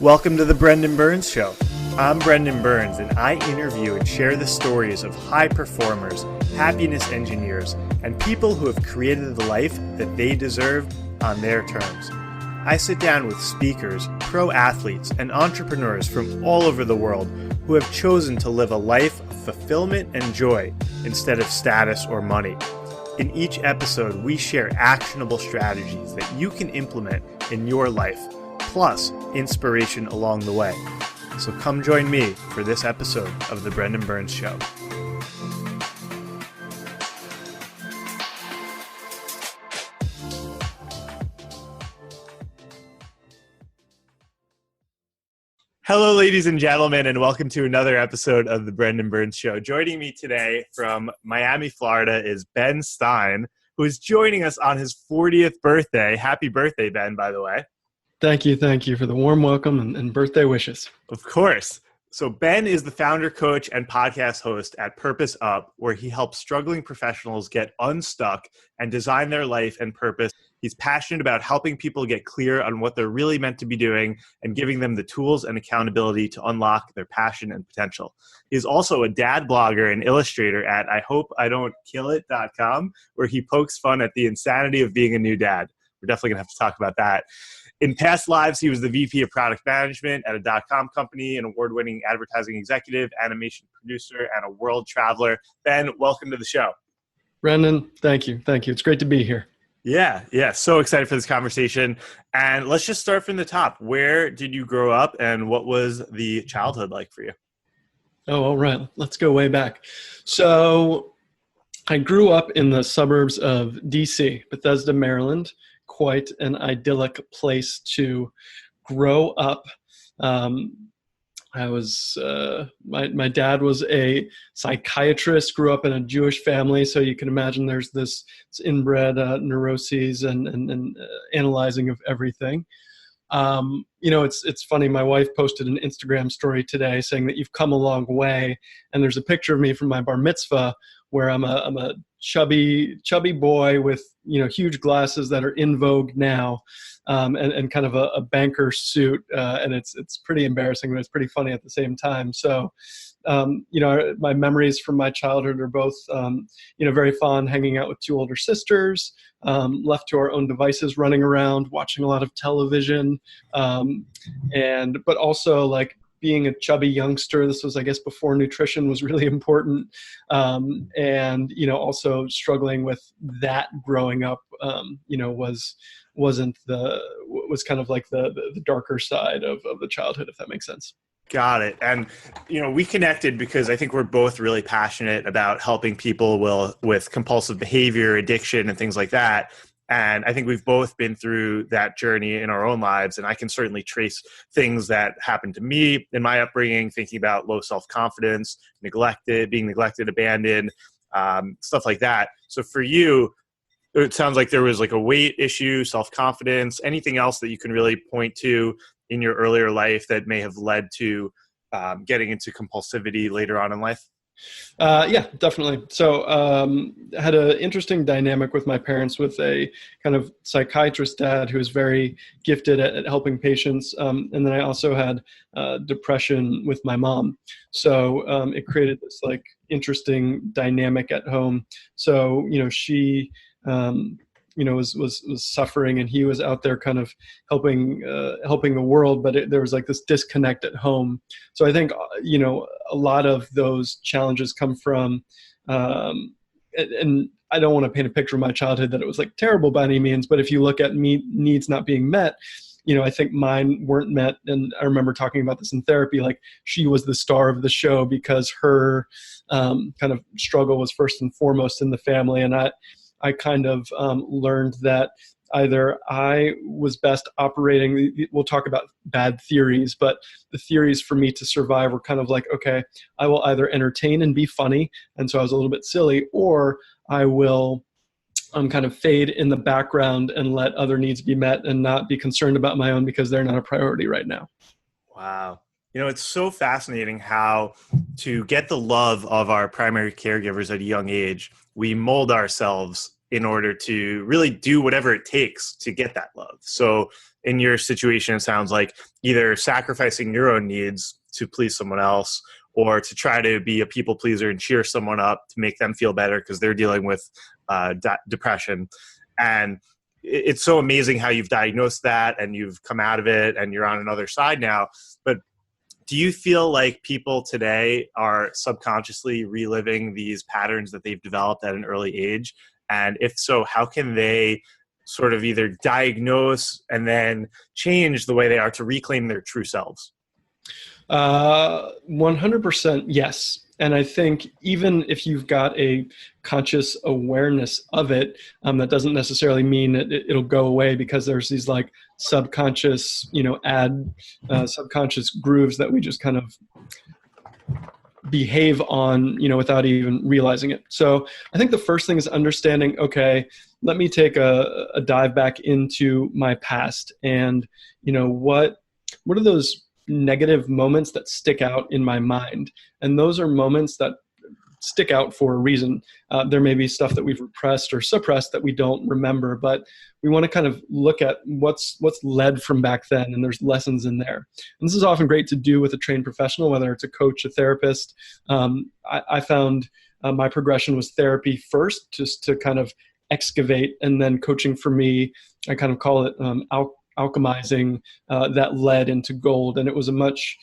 Welcome to the Brendan Burns Show. I'm Brendan Burns, and I interview and share the stories of high performers, happiness engineers, and people who have created the life that they deserve on their terms. I sit down with speakers, pro athletes, and entrepreneurs from all over the world who have chosen to live a life of fulfillment and joy instead of status or money. In each episode, we share actionable strategies that you can implement in your life, plus inspiration along the way. So come join me for this episode of The Brendan Burns Show. Hello, ladies and gentlemen, and welcome to another episode of The Brendan Burns Show. Joining me today from Miami, Florida is Ben Stein, who is joining us on his 40th birthday. Happy birthday, Ben, by the way. Thank you for the warm welcome and birthday wishes. Of course. So Ben is the founder, coach, and podcast host at Purpose Up, where he helps struggling professionals get unstuck and design their life and purpose. He's passionate about helping people get clear on what they're really meant to be doing and giving them the tools and accountability to unlock their passion and potential. He's also a dad blogger and illustrator at IHopeIDon'tKillIt.com, where he pokes fun at the insanity of being a new dad. We're definitely going to have to talk about that. In past lives, he was the VP of product management at a .com company, an award-winning advertising executive, animation producer, and a world traveler. Ben, welcome to the show. Brendan, thank you. It's great to be here. Yeah. So excited for this conversation. And let's just start from the top. Where did you grow up and what was the childhood like for you? Oh, all right. Let's go way back. So I grew up in the suburbs of DC, Bethesda, Maryland. Quite an idyllic place to grow up. My dad was a psychiatrist, grew up in a Jewish family, so you can imagine there's this inbred neuroses and analyzing of everything. It's funny. My wife posted an Instagram story today saying that you've come a long way, and there's a picture of me from my bar mitzvah where I'm a chubby boy with huge glasses that are in vogue now, and kind of a banker suit, and it's pretty embarrassing, but it's pretty funny at the same time. So, my memories from my childhood are both very fond, hanging out with two older sisters, left to our own devices, running around, watching a lot of television, but also like being a chubby youngster. This was, I guess, before nutrition was really important. And also struggling with that growing up, was kind of like the darker side of the childhood, if that makes sense. Got it. And, we connected because I think we're both really passionate about helping people with compulsive behavior, addiction, and things like that. And I think we've both been through that journey in our own lives. And I can certainly trace things that happened to me in my upbringing, thinking about low self-confidence, being neglected, abandoned, stuff like that. So for you, it sounds like there was like a weight issue, self-confidence, anything else that you can really point to in your earlier life that may have led to getting into compulsivity later on in life? Yeah, definitely. So I had an interesting dynamic with my parents, with a kind of psychiatrist dad who was very gifted at helping patients. And then I also had depression with my mom. So it created this like interesting dynamic at home. So, she was suffering, and he was out there kind of helping the world, but there was like this disconnect at home. So I think, a lot of those challenges come from, and I don't want to paint a picture of my childhood that it was like terrible by any means, but if you look at needs not being met, I think mine weren't met. And I remember talking about this in therapy, like she was the star of the show because her kind of struggle was first and foremost in the family. And I kind of learned that either I was best operating, we'll talk about bad theories, but the theories for me to survive were kind of like, okay, I will either entertain and be funny, and so I was a little bit silly, or I will kind of fade in the background and let other needs be met and not be concerned about my own because they're not a priority right now. Wow. It's so fascinating how to get the love of our primary caregivers at a young age, we mold ourselves in order to really do whatever it takes to get that love. So in your situation, it sounds like either sacrificing your own needs to please someone else, or to try to be a people pleaser and cheer someone up to make them feel better because they're dealing with depression. And it's so amazing how you've diagnosed that and you've come out of it and you're on another side now. But do you feel like people today are subconsciously reliving these patterns that they've developed at an early age? And if so, how can they sort of either diagnose and then change the way they are to reclaim their true selves? 100% yes. And I think even if you've got a conscious awareness of it, that doesn't necessarily mean that it'll go away, because there's these like subconscious, subconscious grooves that we just kind of behave on, without even realizing it. So I think the first thing is understanding, okay, let me take a dive back into my past, and, what are those negative moments that stick out in my mind? And those are moments that stick out for a reason. There may be stuff that we've repressed or suppressed that we don't remember, but we want to kind of look at what's led from back then, and there's lessons in there. And this is often great to do with a trained professional, whether it's a coach, a therapist. I found my progression was therapy first, just to kind of excavate, and then coaching for me, I kind of call it alchemizing that lead into gold. And it was a much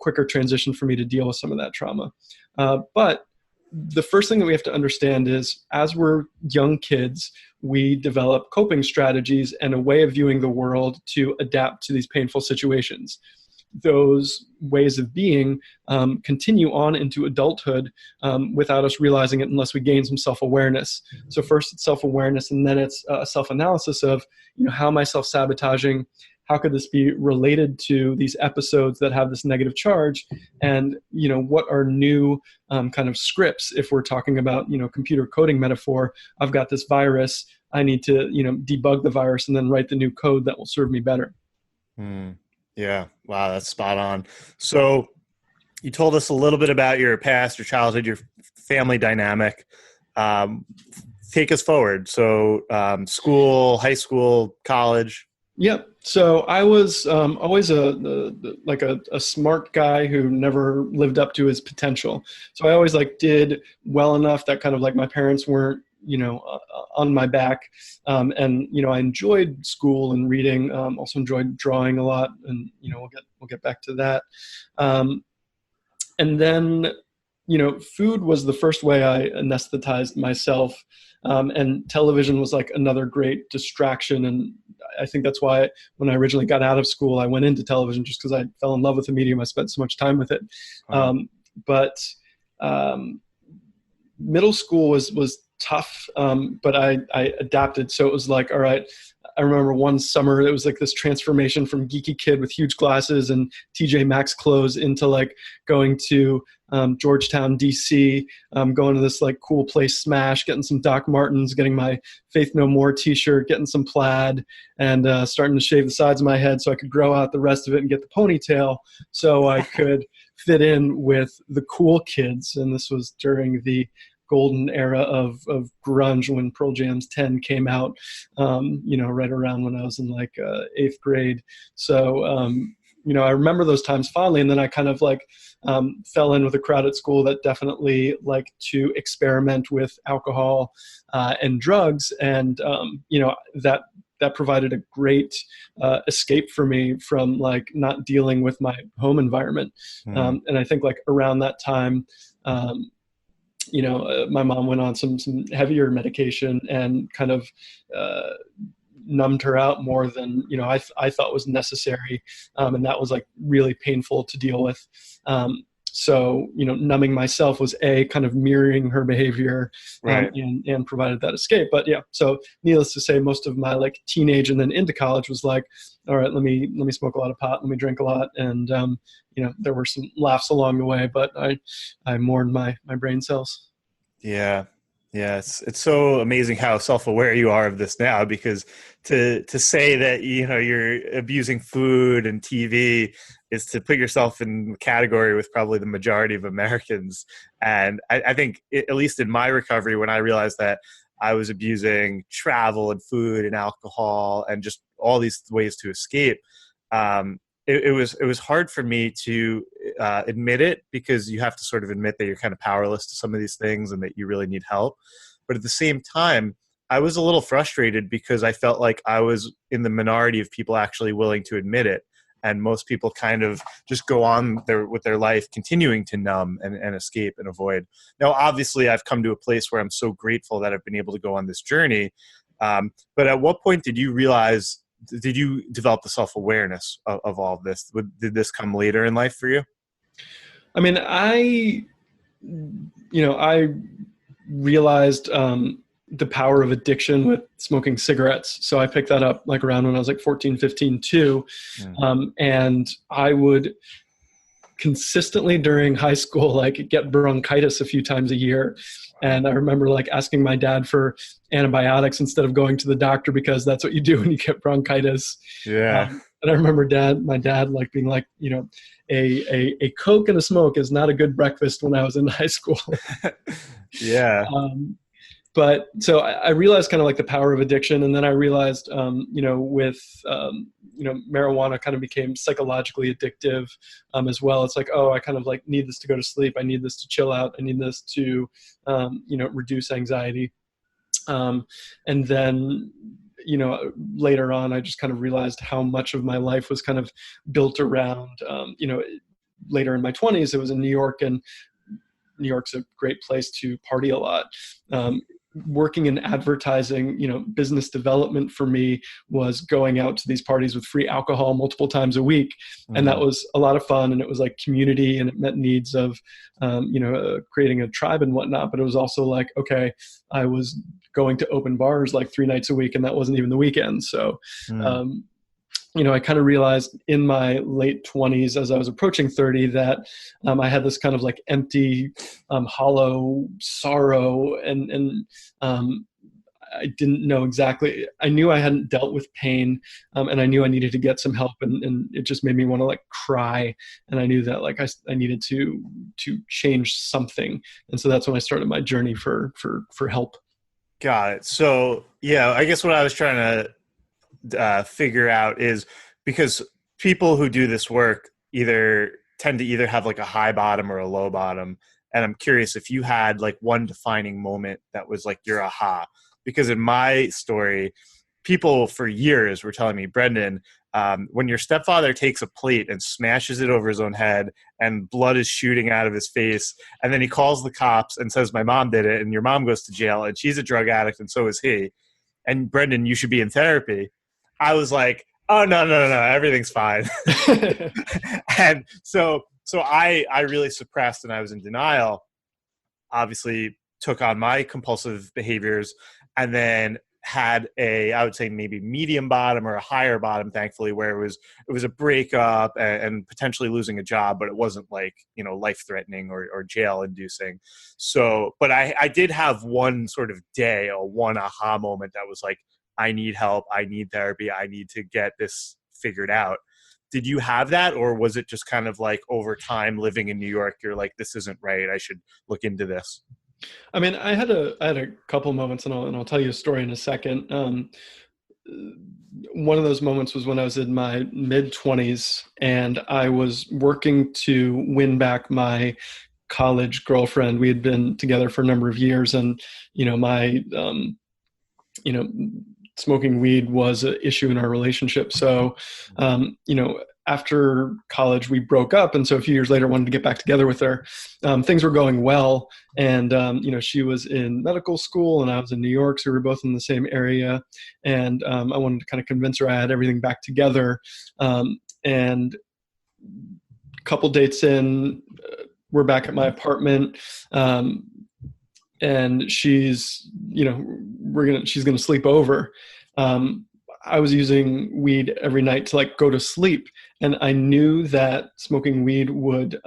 quicker transition for me to deal with some of that trauma. But the first thing that we have to understand is, as we're young kids, we develop coping strategies and a way of viewing the world to adapt to these painful situations. Those ways of being continue on into adulthood without us realizing it, unless we gain some self-awareness. So first it's self-awareness, and then it's a self-analysis of, how am I self-sabotaging? How could this be related to these episodes that have this negative charge? And, what are new kind of scripts? If we're talking about, computer coding metaphor, I've got this virus, I need to, debug the virus and then write the new code that will serve me better. Yeah. Wow. That's spot on. So you told us a little bit about your past, your childhood, your family dynamic. Take us forward. So school, high school, college. Yep. So I was always a smart guy who never lived up to his potential. So I always did well enough that kind of my parents weren't, on my back. And, I enjoyed school and reading, also enjoyed drawing a lot, and, we'll get back to that. And then, food was the first way I anesthetized myself. And television was another great distraction. And I think that's why when I originally got out of school, I went into television, just because I fell in love with the medium. I spent so much time with it. Wow. But middle school was tough, but I adapted. So it was all right. I remember one summer, it was this transformation from geeky kid with huge glasses and TJ Maxx clothes into going to Georgetown, DC, going to this cool place, Smash, getting some Doc Martens, getting my Faith No More t-shirt, getting some plaid, and starting to shave the sides of my head so I could grow out the rest of it and get the ponytail so I could fit in with the cool kids. And this was during the golden era of grunge, when Pearl Jam's 10 came out, right around when I was in 8th grade. So, I remember those times fondly. And then I kind of fell in with a crowd at school that definitely liked to experiment with alcohol and drugs. And, that provided a great escape for me from not dealing with my home environment. And I think around that time, my mom went on some heavier medication and kind of numbed her out more than, I thought was necessary. And that was really painful to deal with. So, numbing myself was kind of mirroring her behavior, right, and provided that escape. But yeah, so needless to say, most of my teenage and then into college was all right, let me smoke a lot of pot, let me drink a lot. And, there were some laughs along the way, but I mourned my brain cells. Yeah. Yeah. It's so amazing how self-aware you are of this now, because to say that, you're abusing food and TV is to put yourself in the category with probably the majority of Americans. And I think, at least in my recovery, when I realized that I was abusing travel and food and alcohol and just all these ways to escape. It was hard for me to admit it, because you have to sort of admit that you're kind of powerless to some of these things and that you really need help. But at the same time, I was a little frustrated because I felt like I was in the minority of people actually willing to admit it. And most people kind of just go on with their life, continuing to numb and escape and avoid. Now, obviously, I've come to a place where I'm so grateful that I've been able to go on this journey. But at what point did you develop the self-awareness of all of this? Did this come later in life for you? I mean, I realized the power of addiction with smoking cigarettes. So I picked that up like around when I was like 14, 15 too. And I would consistently during high school, like get bronchitis a few times a year. And I remember like asking my dad for antibiotics instead of going to the doctor, because that's what you do when you get bronchitis. Yeah. And I remember my dad like being like, a Coke and a smoke is not a good breakfast when I was in high school. Yeah. But so I realized kind of like the power of addiction. And then I realized, with marijuana kind of became psychologically addictive as well. It's like, oh, I kind of like need this to go to sleep. I need this to chill out. I need this to, reduce anxiety. And then, later on, I just kind of realized how much of my life was kind of built around, later in my 20s, it was in New York, and New York's a great place to party a lot. Working in advertising, business development for me was going out to these parties with free alcohol multiple times a week. And that was a lot of fun. And it was like community, and it met needs of, creating a tribe and whatnot. But it was also like, okay, I was going to open bars like 3 nights a week, and that wasn't even the weekend. So, I kind of realized in my late 20s, as I was approaching 30, that I had this kind of like empty, hollow sorrow, and I didn't know exactly. I knew I hadn't dealt with pain, and I knew I needed to get some help, and it just made me want to like cry. And I knew that like I needed to change something, and so that's when I started my journey for help. Got it. So yeah, I guess what I was trying to figure out is, because people who do this work tend to either have like a high bottom or a low bottom. And I'm curious if you had like one defining moment that was like your aha. Because in my story, people for years were telling me, Brendan, when your stepfather takes a plate and smashes it over his own head and blood is shooting out of his face, and then he calls the cops and says, my mom did it, and your mom goes to jail, and she's a drug addict and so is he, and Brendan, you should be in therapy. I was like, oh, no, everything's fine. And so I really suppressed, and I was in denial, obviously took on my compulsive behaviors, and then had I would say maybe medium bottom or a higher bottom, thankfully, where it was a breakup and potentially losing a job, but it wasn't like, life threatening or jail inducing. So, but I did have one sort of day, or one aha moment that was like, I need help, I need therapy, I need to get this figured out. Did you have that, or was it just kind of like over time living in New York, you're like, this isn't right, I should look into this? I mean, I had a couple moments, and I'll tell you a story in a second. One of those moments was when I was in my mid-20s, and I was working to win back my college girlfriend. We had been together for a number of years, and my smoking weed was an issue in our relationship. So, after college, we broke up. And so a few years later, wanted to get back together with her. Things were going well. And, she was in medical school and I was in New York. So we were both in the same area. And I wanted to kind of convince her I had everything back together. And a couple dates in, we're back at my apartment. And she's going to sleep over. I was using weed every night to like go to sleep. And I knew that smoking weed would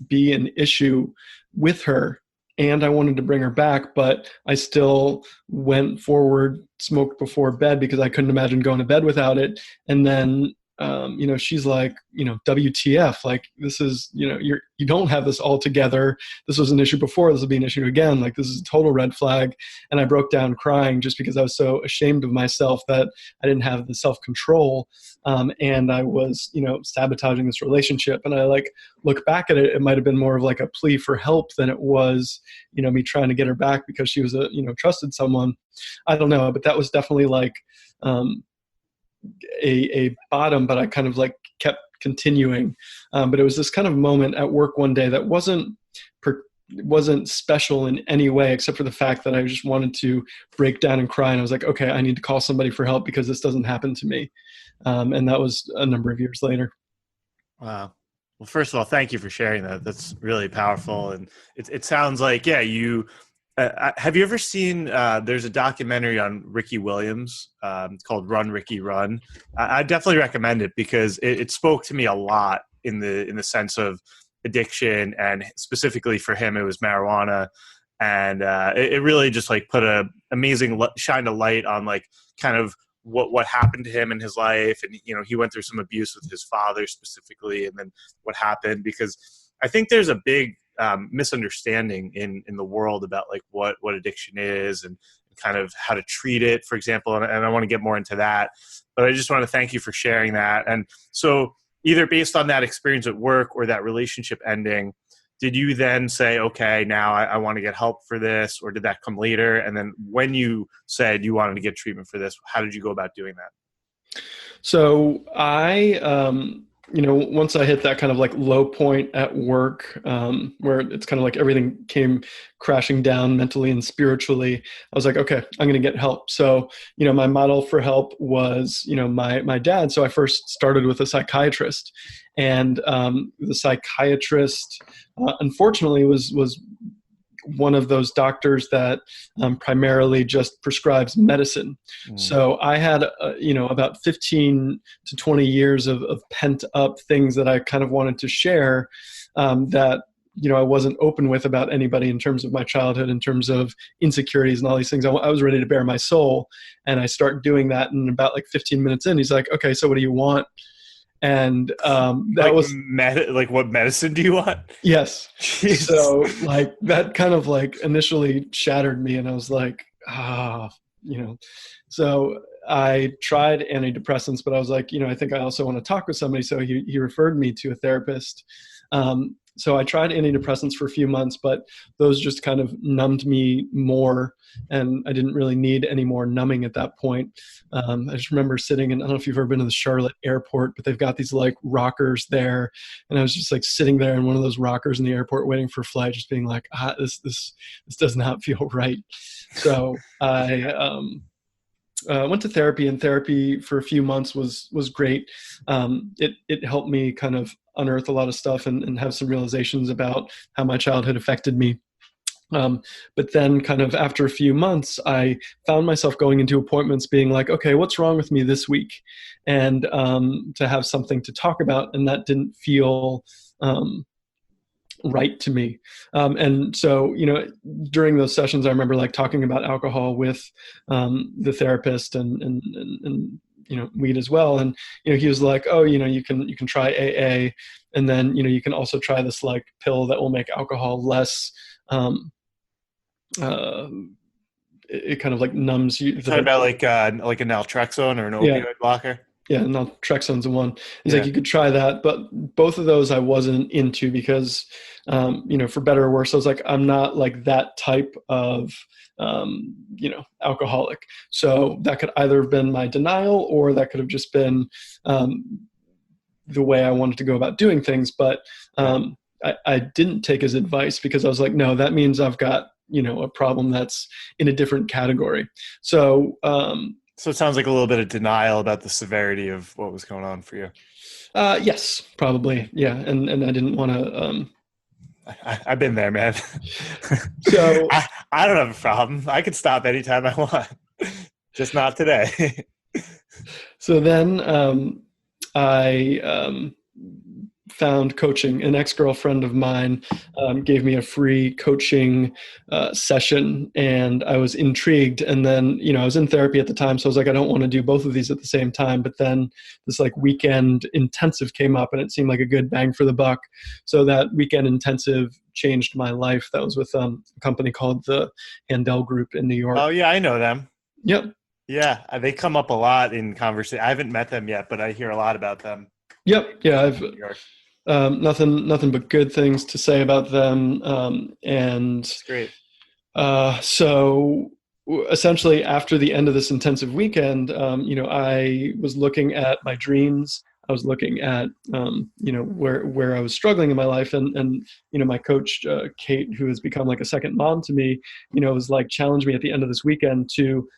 be an issue with her. And I wanted to bring her back, but I still went forward, smoked before bed because I couldn't imagine going to bed without it. And then she's like, WTF, like, this is, you don't have this all together. This was an issue before. This will be an issue again. Like, this is a total red flag. And I broke down crying just because I was so ashamed of myself that I didn't have the self-control. And I was, sabotaging this relationship. And I like look back at it, it might've been more of like a plea for help than it was, me trying to get her back because she was trusted someone. I don't know, but that was definitely like, a bottom, but I kind of like kept continuing. But it was this kind of moment at work one day that wasn't special in any way, except for the fact that I just wanted to break down and cry. And I was like, okay, I need to call somebody for help because this doesn't happen to me. And that was a number of years later. Wow. Well, first of all, thank you for sharing that. That's really powerful. And it sounds like, yeah, you, have you ever seen, there's a documentary on Ricky Williams called Run, Ricky, Run. I definitely recommend it because it spoke to me a lot in the sense of addiction, and specifically for him, it was marijuana. And it really just like put shined a light on like kind of what happened to him in his life. And, he went through some abuse with his father specifically, and then what happened, because I think there's a big misunderstanding in the world about like what addiction is and kind of how to treat it, for example. And I want to get more into that, but I just want to thank you for sharing that. And so either based on that experience at work or that relationship ending, did you then say, okay, now I want to get help for this, or did that come later? And then when you said you wanted to get treatment for this, how did you go about doing that? So I, once I hit that kind of like low point at work, where it's kind of like everything came crashing down mentally and spiritually, I was like, okay, I'm going to get help. So, my model for help was, my dad. So I first started with a psychiatrist, and the psychiatrist, unfortunately, was one of those doctors that primarily just prescribes medicine. So I had, about 15 to 20 years of pent up things that I kind of wanted to share that, I wasn't open with about anybody in terms of my childhood, in terms of insecurities and all these things. I was ready to bare my soul. And I start doing that, and about like 15 minutes in, he's like, okay, so what do you want? And that was like, what medicine do you want? Yes. Jeez. So like that kind of like initially shattered me, and I was like, so I tried antidepressants, but I was like, I think I also want to talk with somebody. So he referred me to a therapist. So I tried antidepressants for a few months, but those just kind of numbed me more, and I didn't really need any more numbing at that point. I just remember sitting in, I don't know if you've ever been to the Charlotte airport, but they've got these like rockers there. And I was just like sitting there in one of those rockers in the airport waiting for a flight, just being like, this does not feel right. So I went to therapy, and therapy for a few months was great. It helped me kind of unearth a lot of stuff and have some realizations about how my childhood affected me. But then kind of after a few months, I found myself going into appointments being like, okay, what's wrong with me this week? And to have something to talk about, and that didn't feel right to me. And so, during those sessions, I remember like talking about alcohol with the therapist and weed as well. And, he was like, oh, you can try AA. And then, you can also try this like pill that will make alcohol less, it kind of like numbs you. Talking about like a naltrexone or an opioid blocker. Yeah, naltrexone's the one. He's like, you could try that, but both of those I wasn't into because, for better or worse, I was like, I'm not like that type of, alcoholic. So that could either have been my denial, or that could have just been the way I wanted to go about doing things. But I didn't take his advice because I was like, no, that means I've got, a problem that's in a different category. So, so it sounds like a little bit of denial about the severity of what was going on for you. Yes, probably. Yeah. And I didn't want to, I've been there, man. So I don't have a problem. I can stop anytime I want, just not today. So then, I, found coaching. An ex-girlfriend of mine gave me a free coaching session, and I was intrigued. And then, I was in therapy at the time, so I was like, I don't want to do both of these at the same time. But then this like weekend intensive came up, and it seemed like a good bang for the buck. So that weekend intensive changed my life. That was with a company called the Handel Group in New York. Oh yeah, I know them. Yep. Yeah, they come up a lot in conversation. I haven't met them yet, but I hear a lot about them. Yep. Yeah, I've nothing but good things to say about them. And that's great. So essentially, after the end of this intensive weekend, I was looking at my dreams. I was looking at where I was struggling in my life, and my coach Kate, who has become like a second mom to me, was like challenged me at the end of this weekend to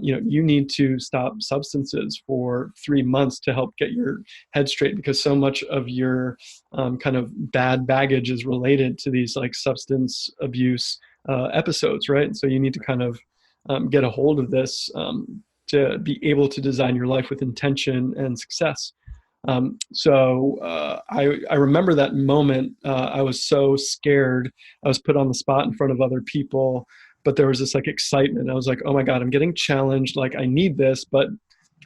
you need to stop substances for 3 months to help get your head straight, because so much of your kind of bad baggage is related to these like substance abuse episodes, right? And so you need to kind of get a hold of this to be able to design your life with intention and success. I remember that moment. I was so scared. I was put on the spot in front of other people, but there was this like excitement. I was like, oh my God, I'm getting challenged. Like I need this, but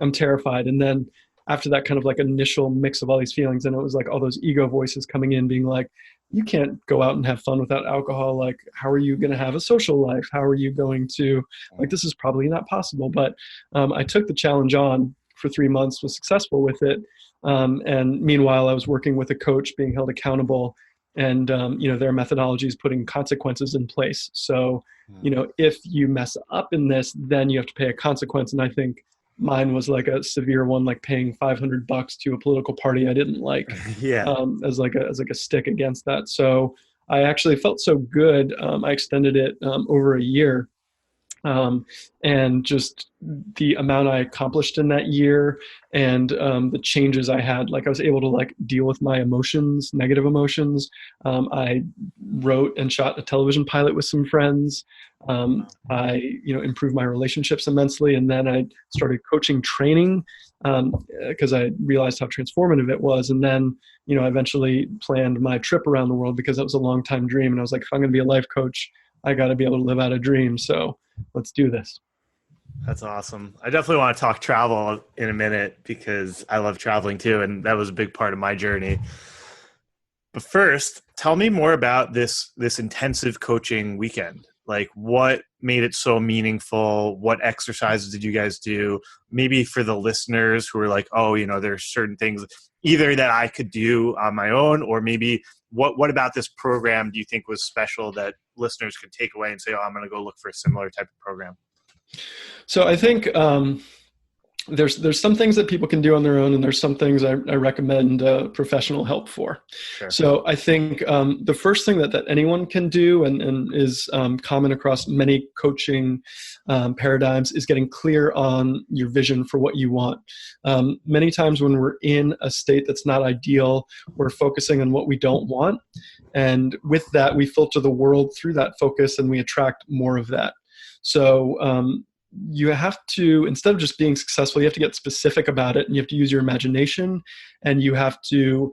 I'm terrified. And then after that kind of like initial mix of all these feelings, and it was like all those ego voices coming in being like, you can't go out and have fun without alcohol. Like, how are you going to have a social life? How are you going to, like, this is probably not possible. But I took the challenge on for 3 months, was successful with it. And meanwhile, I was working with a coach, being held accountable, and their methodology is putting consequences in place. So, if you mess up in this, then you have to pay a consequence. And I think mine was like a severe one, like paying $500 to a political party I didn't like, as like a stick against that. So I actually felt so good. I extended it over a year. And just the amount I accomplished in that year, and the changes I had, like I was able to like deal with my emotions, negative emotions. I wrote and shot a television pilot with some friends. I improved my relationships immensely, and then I started coaching training because I realized how transformative it was. And then I eventually planned my trip around the world, because that was a long time dream. And I was like, if I'm going to be a life coach, I got to be able to live out a dream. So let's do this. That's awesome. I definitely want to talk travel in a minute, because I love traveling too. And that was a big part of my journey. But first, tell me more about this intensive coaching weekend. Like, what made it so meaningful? What exercises did you guys do? Maybe for the listeners who are like, oh, there's certain things either that I could do on my own, or maybe what about this program do you think was special that listeners could take away and say, oh, I'm going to go look for a similar type of program? So I think there's some things that people can do on their own, and there's some things I recommend professional help for. Sure. So I think the first thing that anyone can do, and is common across many coaching paradigms, is getting clear on your vision for what you want. Many times when we're in a state that's not ideal, we're focusing on what we don't want. And with that, we filter the world through that focus, and we attract more of that. So you have to, instead of just being successful, you have to get specific about it, and you have to use your imagination, and you have to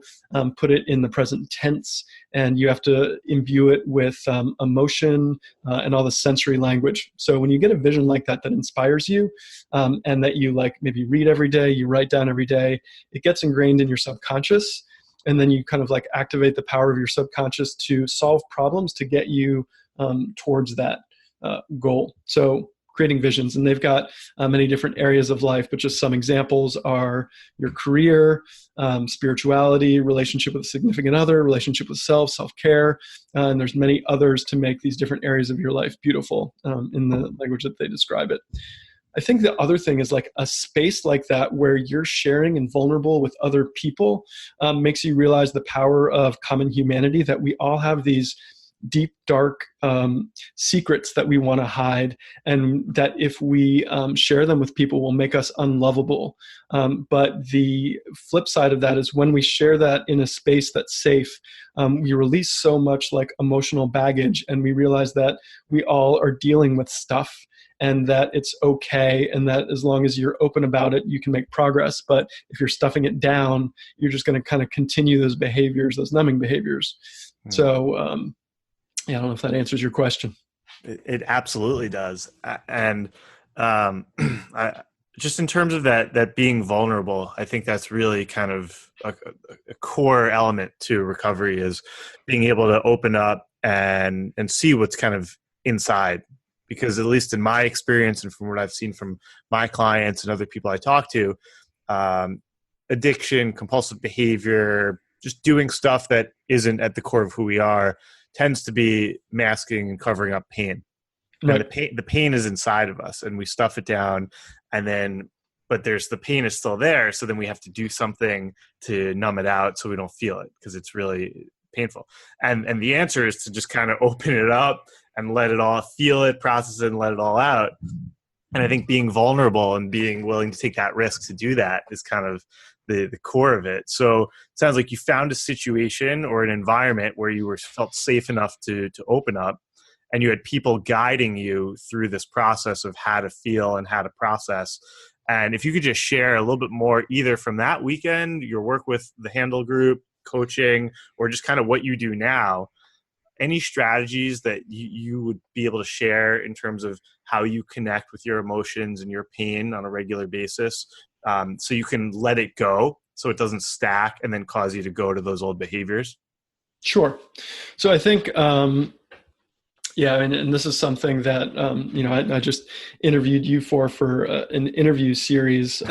put it in the present tense, and you have to imbue it with emotion and all the sensory language. So when you get a vision like that inspires you, and that you like maybe read every day, you write down every day, it gets ingrained in your subconscious. And then you kind of like activate the power of your subconscious to solve problems to get you towards that goal. So creating visions, and they've got many different areas of life, but just some examples are your career, spirituality, relationship with a significant other, relationship with self-care, and there's many others to make these different areas of your life beautiful in the language that they describe it. I think the other thing is like a space like that where you're sharing and vulnerable with other people makes you realize the power of common humanity, that we all have these deep, dark secrets that we want to hide, and that if we share them with people will make us unlovable. But the flip side of that is when we share that in a space that's safe, we release so much like emotional baggage, and we realize that we all are dealing with stuff, and that it's okay, and that as long as you're open about it, you can make progress. But if you're stuffing it down, you're just going to kind of continue those behaviors, those numbing behaviors. So yeah, I don't know if that answers your question. It absolutely does. And just in terms of that being vulnerable, I think that's really kind of a core element to recovery, is being able to open up and see what's kind of inside. Because at least in my experience and from what I've seen from my clients and other people I talk to, addiction, compulsive behavior, just doing stuff that isn't at the core of who we are tends to be masking and covering up pain. Right. And the pain is inside of us, and we stuff it down, but the pain is still there. So then we have to do something to numb it out so we don't feel it, because it's really painful. And the answer is to just kind of open it up and let it all, feel it, process it, and let it all out. And I think being vulnerable and being willing to take that risk to do that is kind of the core of it. So it sounds like you found a situation or an environment where you felt safe enough to open up, and you had people guiding you through this process of how to feel and how to process. And if you could just share a little bit more, either from that weekend, your work with the Handle Group, coaching, or just kind of what you do now, any strategies that you would be able to share in terms of how you connect with your emotions and your pain on a regular basis, so you can let it go so it doesn't stack and then cause you to go to those old behaviors? Sure. So I think, yeah, and this is something that, I just interviewed you for an interview series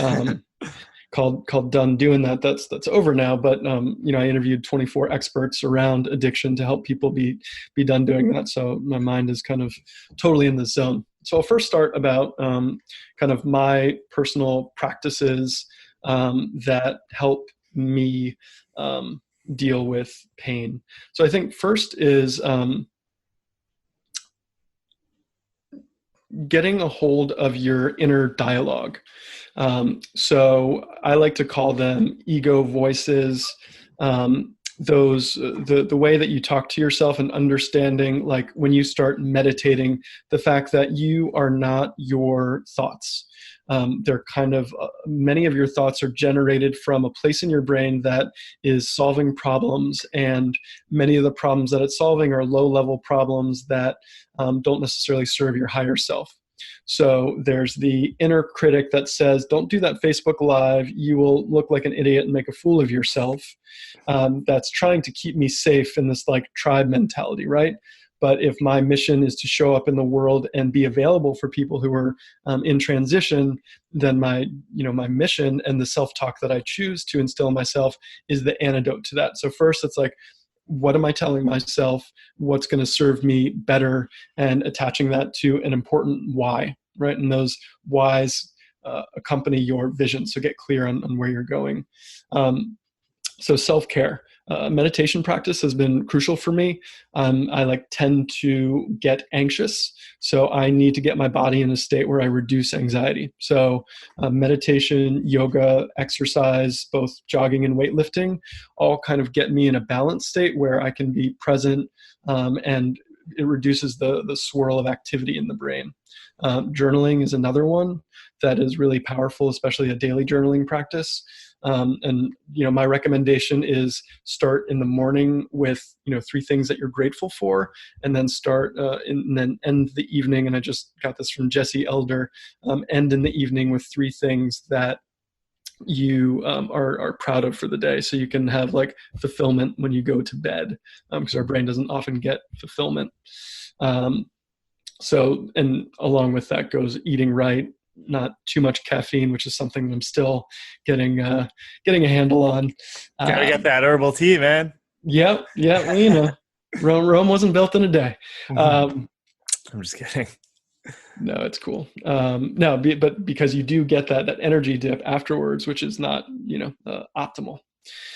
called Done Doing That. That's over now, but I interviewed 24 experts around addiction to help people be done doing that. So my mind is kind of totally in the zone. So I'll first start about kind of my personal practices that help me deal with pain. So I think first is getting a hold of your inner dialogue. So I like to call them ego voices. The way that you talk to yourself, and understanding, like when you start meditating, the fact that you are not your thoughts. They're kind of, many of your thoughts are generated from a place in your brain that is solving problems, and many of the problems that it's solving are low-level problems that don't necessarily serve your higher self. So there's the inner critic that says, don't do that Facebook Live, you will look like an idiot and make a fool of yourself. That's trying to keep me safe in this like tribe mentality, right? But if my mission is to show up in the world and be available for people who are in transition, then my mission and the self-talk that I choose to instill in myself is the antidote to that. So first, it's like, what am I telling myself? What's going to serve me better? And attaching that to an important why, right? And those whys accompany your vision. So get clear on where you're going. So self-care. Meditation practice has been crucial for me. I tend to get anxious, so I need to get my body in a state where I reduce anxiety. So meditation, yoga, exercise, both jogging and weightlifting, all kind of get me in a balanced state where I can be present, and it reduces the swirl of activity in the brain. Journaling is another one that is really powerful, especially a daily journaling practice. And my recommendation is start in the morning with 3 things that you're grateful for, and then and then end the evening. And I just got this from Jesse Elder. End in the evening with 3 things that you are proud of for the day, so you can have like fulfillment when you go to bed, because our brain doesn't often get fulfillment. So, and along with that goes eating right, not too much caffeine, which is something I'm still getting a handle on. Gotta get that herbal tea, man. Yep. Well, Rome wasn't built in a day. I'm just kidding. No, it's cool. But because you do get that energy dip afterwards, which is not optimal.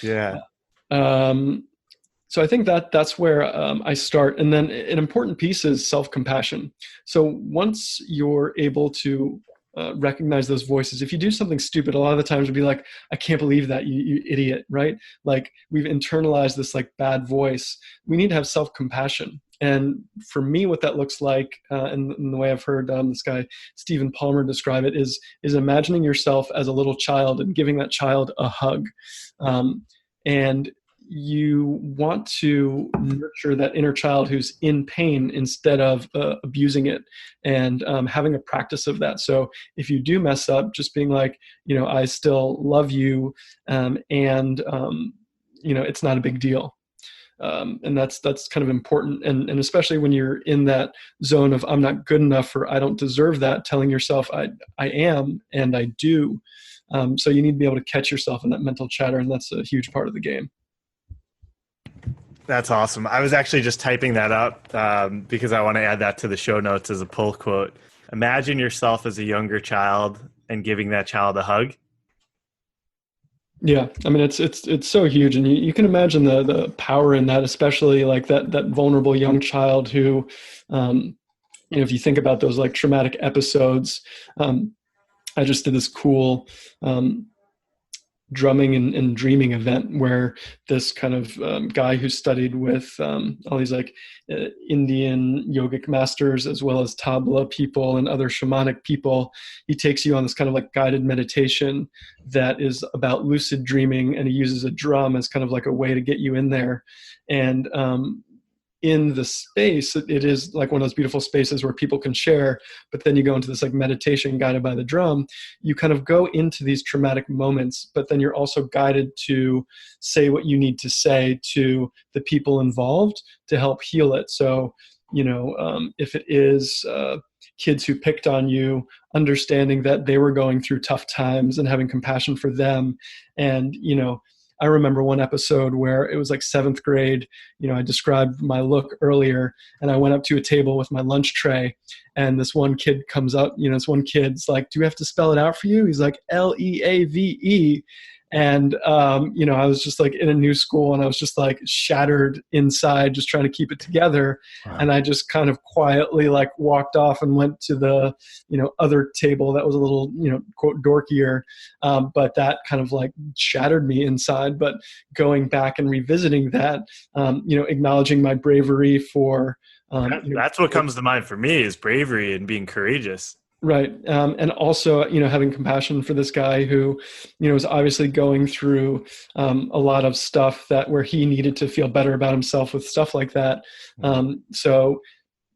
Yeah. So I think that that's where I start. And then an important piece is self-compassion. So once you're able to recognize those voices, if you do something stupid, a lot of the times you'll be like, I can't believe that, you idiot, right? Like we've internalized this like bad voice. We need to have self-compassion. And for me, what that looks like, and the way I've heard this guy, Stephen Palmer, describe it is imagining yourself as a little child and giving that child a hug. And you want to nurture that inner child who's in pain instead of abusing it, and having a practice of that. So if you do mess up, just being like, I still love you, and it's not a big deal. And that's kind of important. And especially when you're in that zone of I'm not good enough or I don't deserve that, telling yourself I am and I do. So you need to be able to catch yourself in that mental chatter, and that's a huge part of the game. That's awesome. I was actually just typing that up because I want to add that to the show notes as a pull quote. Imagine yourself as a younger child and giving that child a hug. Yeah, I mean it's so huge, and you can imagine the power in that, especially like that vulnerable young child who, if you think about those like traumatic episodes. I just did this cool drumming and dreaming event where this kind of guy who studied with all these like Indian yogic masters as well as tabla people and other shamanic people, he takes you on this kind of like guided meditation that is about lucid dreaming, and he uses a drum as kind of like a way to get you in there. And in the space, it is like one of those beautiful spaces where people can share, but then you go into this like meditation guided by the drum. You kind of go into these traumatic moments, but then you're also guided to say what you need to say to the people involved to help heal it. So, if it is kids who picked on you, understanding that they were going through tough times and having compassion for them. And, I remember one episode where it was like 7th grade. I described my look earlier, and I went up to a table with my lunch tray, and this one kid comes up, this one kid's like, do we have to spell it out for you? He's like, Leave. And, I was just like in a new school, and I was just like shattered inside, just trying to keep it together. Wow. And I just kind of quietly like walked off and went to the, other table that was a little, quote, dorkier. But that kind of like shattered me inside. But going back and revisiting that, acknowledging my bravery for, that's what comes to mind for me is bravery and being courageous. Right. And also, having compassion for this guy who, is obviously going through a lot of stuff where he needed to feel better about himself with stuff like that. So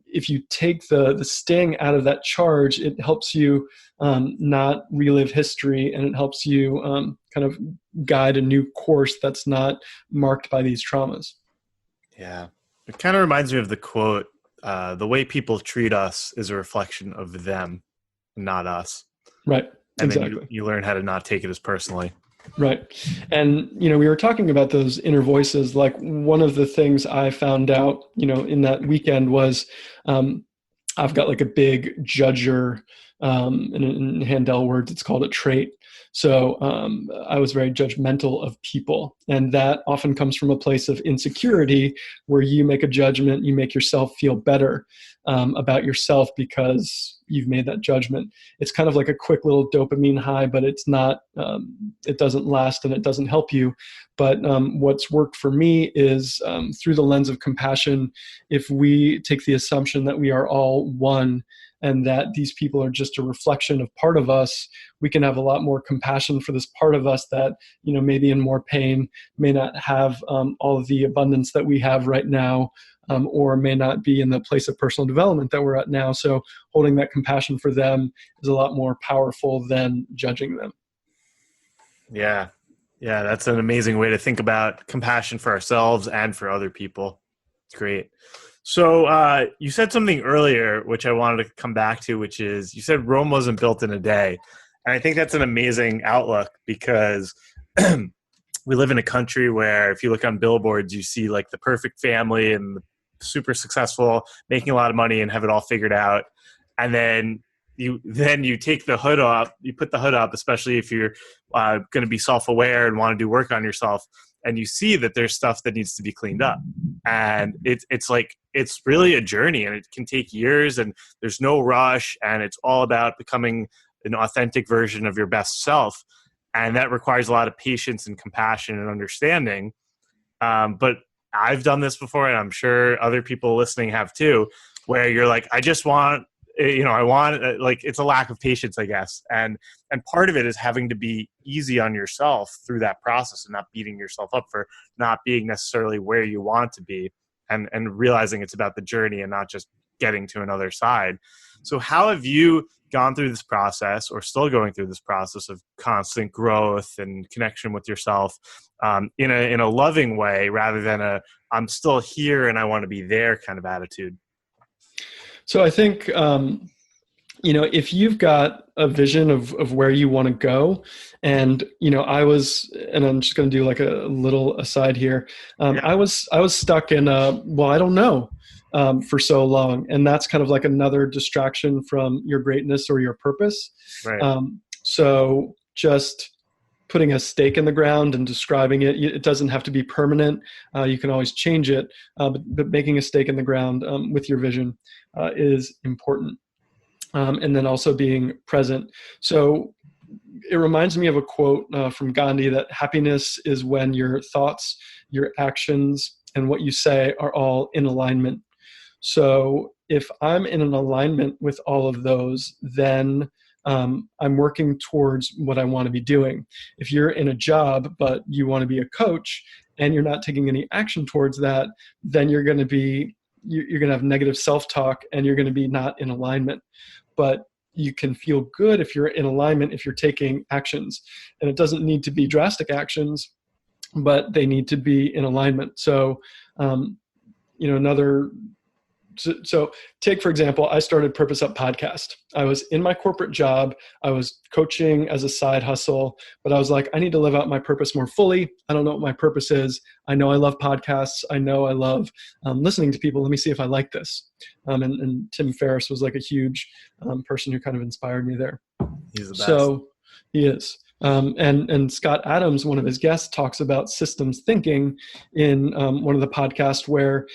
if you take the sting out of that charge, it helps you not relive history, and it helps you kind of guide a new course that's not marked by these traumas. Yeah. It kind of reminds me of the quote, the way people treat us is a reflection of them, not us. Right. And exactly. Then you learn how to not take it as personally. Right. And, we were talking about those inner voices. Like one of the things I found out, in that weekend was I've got like a big judger, in Handel words, it's called a trait. So I was very judgmental of people. And that often comes from a place of insecurity where you make a judgment, you make yourself feel better about yourself because you've made that judgment. It's kind of like a quick little dopamine high, but it's not, it doesn't last and it doesn't help you. But what's worked for me is through the lens of compassion, if we take the assumption that we are all one, and that these people are just a reflection of part of us, we can have a lot more compassion for this part of us that, may be in more pain, may not have all of the abundance that we have right now, or may not be in the place of personal development that we're at now. So holding that compassion for them is a lot more powerful than judging them. Yeah. Yeah, that's an amazing way to think about compassion for ourselves and for other people. It's great. So you said something earlier, which I wanted to come back to, which is you said Rome wasn't built in a day. And I think that's an amazing outlook because we live in a country where if you look on billboards, you see like the perfect family and super successful, making a lot of money and have it all figured out. And then you take the hood off, you put the hood up, especially if you're going to be self-aware and want to do work on yourself. and you see that there's stuff that needs to be cleaned up. And it's like, it's really a journey, and it can take years, and there's no rush, and it's all about becoming an authentic version of your best self. And that requires a lot of patience and compassion and understanding. But I've done this before, and I'm sure other people listening have too, where you're like, I just want, I want, like, it's a lack of patience, I guess. And part of it is having to be easy on yourself through that process, and not beating yourself up for not being necessarily where you want to be, and realizing it's about the journey and not just getting to another side. So how have you gone through this process, or still going through this process of constant growth and connection with yourself, in a loving way, rather than I'm still here and I want to be there kind of attitude? So I think, if you've got a vision of where you want to go, and, and I'm just going to do like a little aside here. Yeah. I was stuck in, I don't know, for so long. And that's kind of like another distraction from your greatness or your purpose. Right. So just putting a stake in the ground and describing it, it doesn't have to be permanent. You can always change it, but making a stake in the ground with your vision is important. And then also being present. So it reminds me of a quote from Gandhi, that happiness is when your thoughts, your actions, and what you say are all in alignment. So if I'm in an alignment with all of those, then I'm working towards what I want to be doing. If you're in a job, but you want to be a coach and you're not taking any action towards that, then you're going to have negative self-talk, and you're going to be not in alignment. But you can feel good if you're in alignment, if you're taking actions. And it doesn't need to be drastic actions, but they need to be in alignment. So, So take, for example, I started Purpose Up Podcast. I was in my corporate job. I was coaching as a side hustle, but I was like, I need to live out my purpose more fully. I don't know what my purpose is. I know I love podcasts. I know I love listening to people. Let me see if I like this. And Tim Ferriss was like a huge person who kind of inspired me there. He's the best. So he is. And Scott Adams, one of his guests, talks about systems thinking in one of the podcasts, where,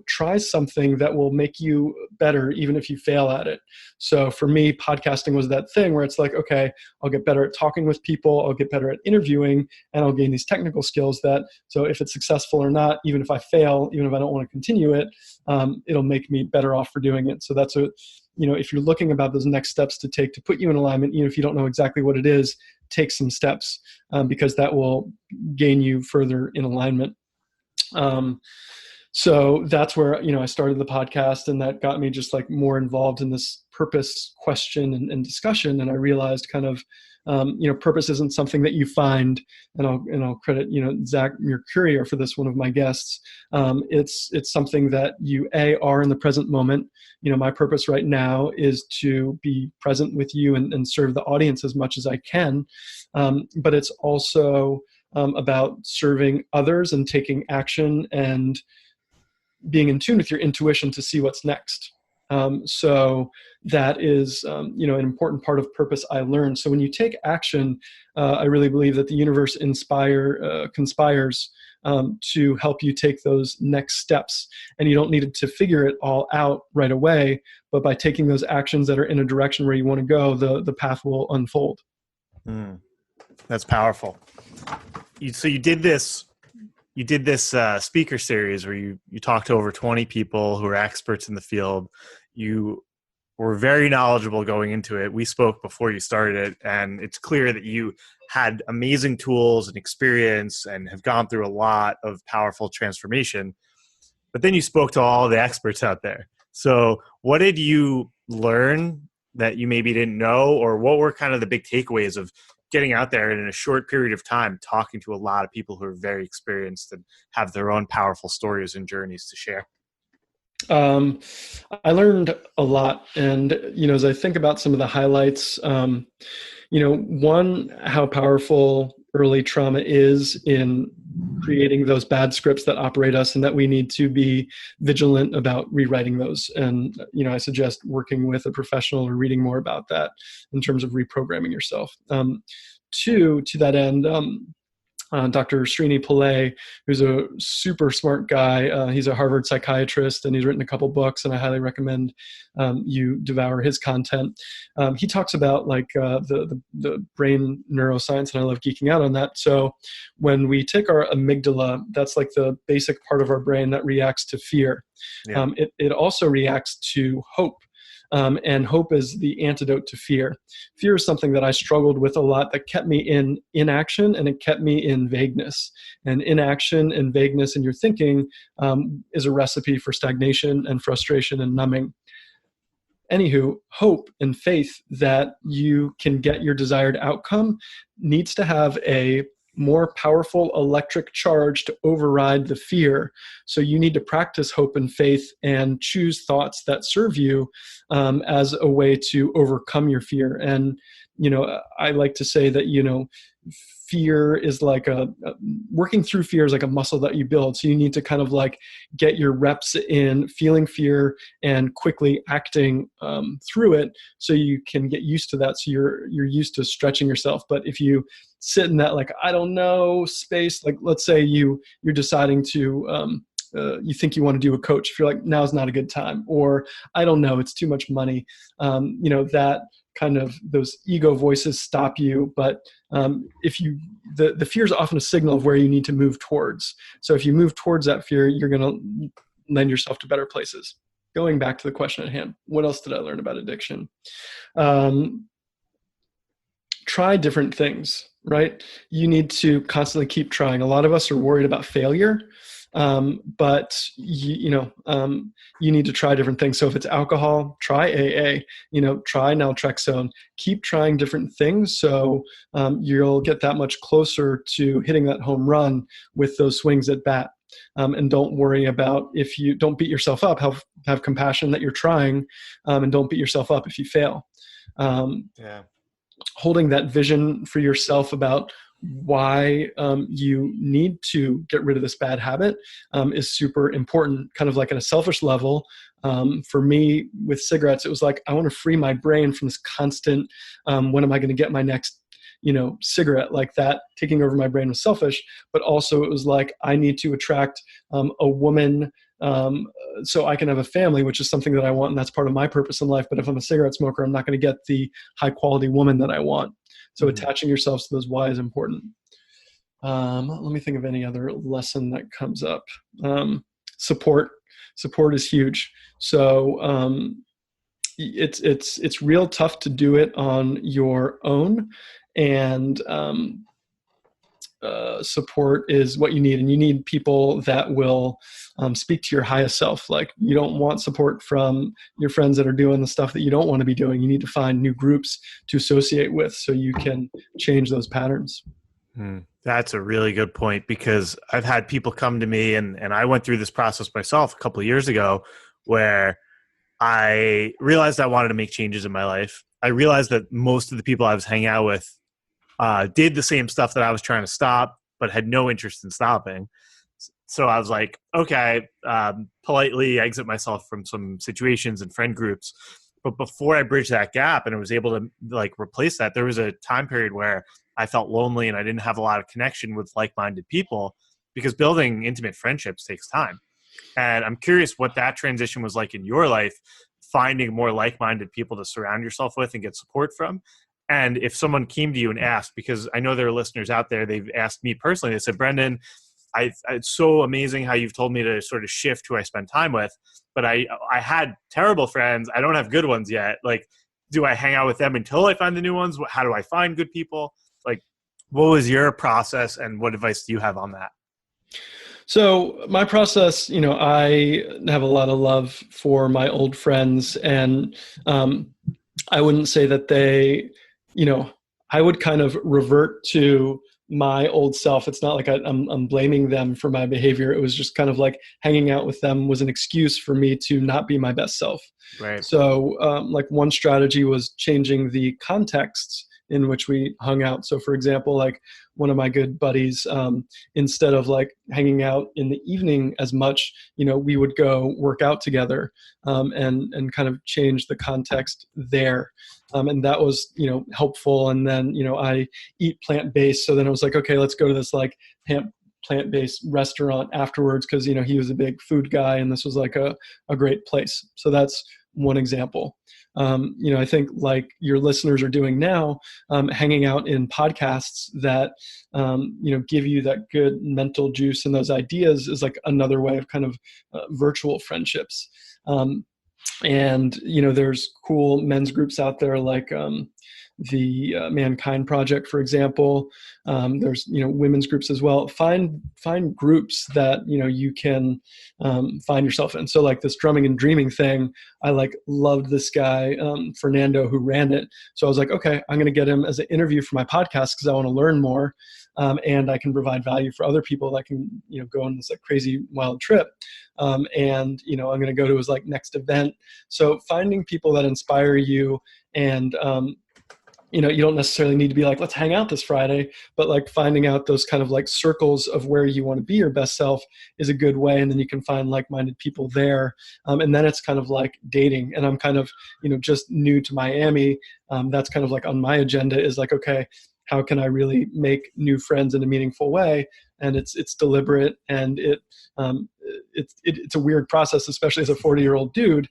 try something that will make you better, even if you fail at it. So for me, podcasting was that thing where it's like, okay, I'll get better at talking with people, I'll get better at interviewing, and I'll gain these technical skills so if it's successful or not, even if I fail, even if I don't want to continue it, it'll make me better off for doing it. So that's if you're looking about those next steps to take to put you in alignment, even if you don't know exactly what it is, take some steps, because that will gain you further in alignment. So that's where, I started the podcast, and that got me just like more involved in this purpose question and discussion. And I realized kind of, purpose isn't something that you find, and I'll credit, Zach Mercurio for this, one of my guests. It's something that you are in the present moment. My purpose right now is to be present with you and serve the audience as much as I can. But it's also about serving others and taking action and being in tune with your intuition to see what's next. So that is, an important part of purpose I learned. So when you take action, I really believe that the universe conspires to help you take those next steps. And you don't need to figure it all out right away, but by taking those actions that are in a direction where you want to go, the path will unfold. That's powerful. So you did this speaker series where you talked to over 20 people who are experts in the field. You were very knowledgeable going into it. We spoke before you started it, and it's clear that you had amazing tools and experience and have gone through a lot of powerful transformation. But then you spoke to all the experts out there. So what did you learn that you maybe didn't know, or what were kind of the big takeaways of getting out there and in a short period of time talking to a lot of people who are very experienced and have their own powerful stories and journeys to share? I learned a lot. And, as I think about some of the highlights, one, how powerful early trauma is in creating those bad scripts that operate us, and that we need to be vigilant about rewriting those. And, I suggest working with a professional or reading more about that in terms of reprogramming yourself. Two, to that end, Dr. Srini Pillay, who's a super smart guy. He's a Harvard psychiatrist, and he's written a couple books, and I highly recommend you devour his content. He talks about like the brain neuroscience, and I love geeking out on that. So when we take our amygdala, that's like the basic part of our brain that reacts to fear. Yeah. It also reacts to hope. And hope is the antidote to fear. Fear is something that I struggled with a lot, that kept me in inaction, and it kept me in vagueness. And inaction and vagueness in your thinking is a recipe for stagnation and frustration and numbing. Anywho, hope and faith that you can get your desired outcome needs to have a more powerful electric charge to override the fear. So you need to practice hope and faith and choose thoughts that serve you as a way to overcome your fear. And, I like to say that, fear is like working through fear is like a muscle that you build. So you need to kind of like get your reps in feeling fear and quickly acting through it, so you can get used to that. So you're used to stretching yourself. But if you sit in that, like, I don't know space, like let's say you're deciding to, you think you want to do a coach. If you're like, now's not a good time, or I don't know, it's too much money. That kind of, those ego voices stop you. But if the fear is often a signal of where you need to move towards. So if you move towards that fear, you're going to lend yourself to better places. Going back to the question at hand, what else did I learn about addiction? Try different things, right? You need to constantly keep trying. A lot of us are worried about failure. But you need to try different things. So if it's alcohol, try AA, try naltrexone, keep trying different things. So, you'll get that much closer to hitting that home run with those swings at bat. And don't worry about, if you don't beat yourself up, have compassion that you're trying, and don't beat yourself up if you fail. Holding that vision for yourself about why you need to get rid of this bad habit is super important, kind of like at a selfish level. For me with cigarettes, it was like, I want to free my brain from this constant, when am I going to get my next cigarette? Like that taking over my brain was selfish. But also it was like, I need to attract a woman so I can have a family, which is something that I want, and that's part of my purpose in life. But if I'm a cigarette smoker, I'm not going to get the high quality woman that I want. So attaching yourselves to those why is important. Let me think of any other lesson that comes up. Support is huge. So it's real tough to do it on your own, and support is what you need. And you need people that will speak to your highest self. Like, you don't want support from your friends that are doing the stuff that you don't want to be doing. You need to find new groups to associate with so you can change those patterns. That's a really good point, because I've had people come to me, and I went through this process myself a couple of years ago, where I realized I wanted to make changes in my life. I realized that most of the people I was hanging out with did the same stuff that I was trying to stop, but had no interest in stopping. So I was like, okay, politely exit myself from some situations and friend groups. But before I bridged that gap and I was able to like replace that, there was a time period where I felt lonely and I didn't have a lot of connection with like-minded people, because building intimate friendships takes time. And I'm curious what that transition was like in your life, finding more like-minded people to surround yourself with and get support from. And if someone came to you and asked, because I know there are listeners out there, they've asked me personally, they said, Brendan, it's so amazing how you've told me to sort of shift who I spend time with, but I had terrible friends. I don't have good ones yet. Like, do I hang out with them until I find the new ones? How do I find good people? Like, what was your process, and what advice do you have on that? So my process, I have a lot of love for my old friends, and I wouldn't say that they, I would kind of revert to my old self. It's not like I'm blaming them for my behavior. It was just kind of like hanging out with them was an excuse for me to not be my best self. Right. So like one strategy was changing the contexts in which we hung out. So for example, like one of my good buddies, instead of like hanging out in the evening as much, we would go work out together, and kind of change the context there. And that was, helpful. And then, I eat plant-based. So then I was like, okay, let's go to this like plant-based restaurant afterwards, because he was a big food guy and this was like a great place. So that's one example. I think like your listeners are doing now, hanging out in podcasts that give you that good mental juice and those ideas is like another way of kind of virtual friendships. And there's cool men's groups out there like the Mankind Project, for example. There's women's groups as well. Find groups that you can find yourself in. So like this drumming and dreaming thing, I like loved this guy Fernando who ran it. So I was like, okay, I'm going to get him as an interview for my podcast because I want to learn more, and I can provide value for other people that can go on this like crazy wild trip. And I'm going to go to his like next event. So finding people that inspire you, and you don't necessarily need to be like, let's hang out this Friday, but like finding out those kind of like circles of where you want to be your best self is a good way. And then you can find like-minded people there. And then it's kind of like dating. And I'm kind of, just new to Miami. That's kind of like on my agenda is like, okay, how can I really make new friends in a meaningful way? And it's deliberate, and it's a weird process, especially as a 40-year-old dude.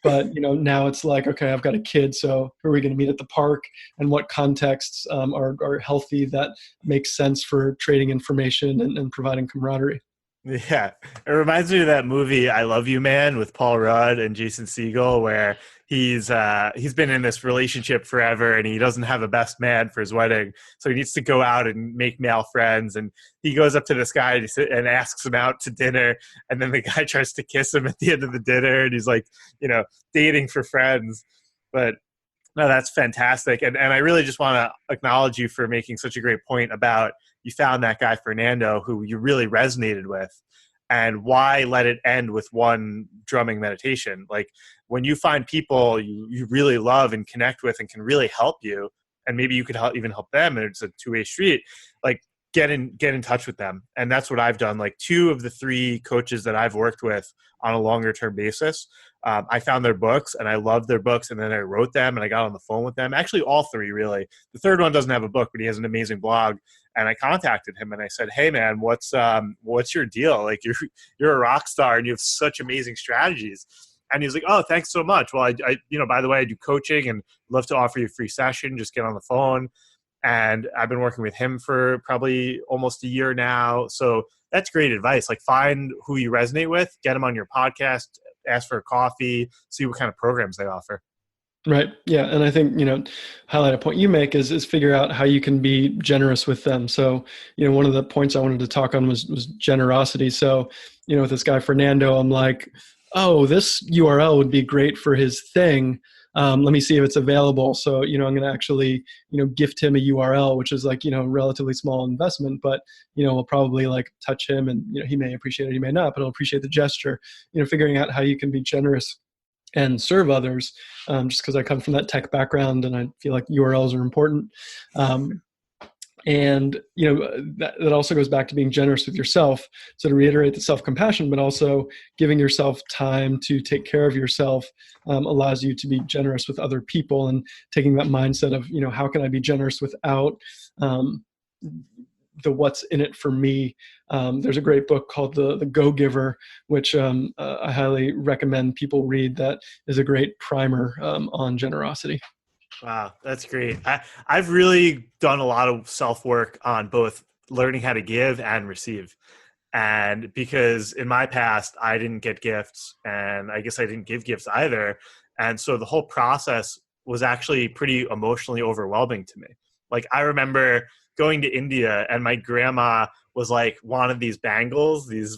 But now it's like, okay, I've got a kid, so who are we going to meet at the park, and what contexts are healthy that make sense for trading information and providing camaraderie. Yeah, it reminds me of that movie I Love You Man with Paul Rudd and Jason Segel, where he's been in this relationship forever and he doesn't have a best man for his wedding, so he needs to go out and make male friends. And he goes up to this guy and asks him out to dinner, and then the guy tries to kiss him at the end of the dinner, and he's like, dating for friends. But no, that's fantastic. And I really just want to acknowledge you for making such a great point about you found that guy, Fernando, who you really resonated with. And why let it end with one drumming meditation? Like when you find people you really love and connect with and can really help you, and maybe you could even help them, and it's a two-way street, like get in touch with them. And that's what I've done. Like 2 of the 3 coaches that I've worked with on a longer term basis, I found their books and I loved their books, and then I wrote them and I got on the phone with them. Actually, all 3 really. The third one doesn't have a book, but he has an amazing blog. And I contacted him and I said, "Hey man, what's your deal? Like you're a rock star and you have such amazing strategies." And he's like, "Oh, thanks so much. Well, I by the way, I do coaching and love to offer you a free session. Just get on the phone." And I've been working with him for probably almost a year now. So that's great advice. Like find who you resonate with, get them on your podcast, ask for a coffee, see what kind of programs they offer. Right. Yeah. And I think, highlight a point you make is figure out how you can be generous with them. So, one of the points I wanted to talk on was generosity. So, with this guy, Fernando, I'm like, oh, this URL would be great for his thing. Let me see if it's available. So, I'm going to actually, gift him a URL, which is like, relatively small investment, but, will probably like touch him, and, he may appreciate it, he may not, but he'll appreciate the gesture, figuring out how you can be generous and serve others, just because I come from that tech background and I feel like URLs are important. And, that also goes back to being generous with yourself. So to reiterate the self-compassion, but also giving yourself time to take care of yourself allows you to be generous with other people, and taking that mindset of, how can I be generous without the what's in it for me. There's a great book called The Go-Giver, which I highly recommend people read. That is a great primer on generosity. Wow, that's great. I've really done a lot of self-work on both learning how to give and receive. And because in my past, I didn't get gifts, and I guess I didn't give gifts either. And so the whole process was actually pretty emotionally overwhelming to me. Like I remember going to India, and my grandma was like wanted these bangles, these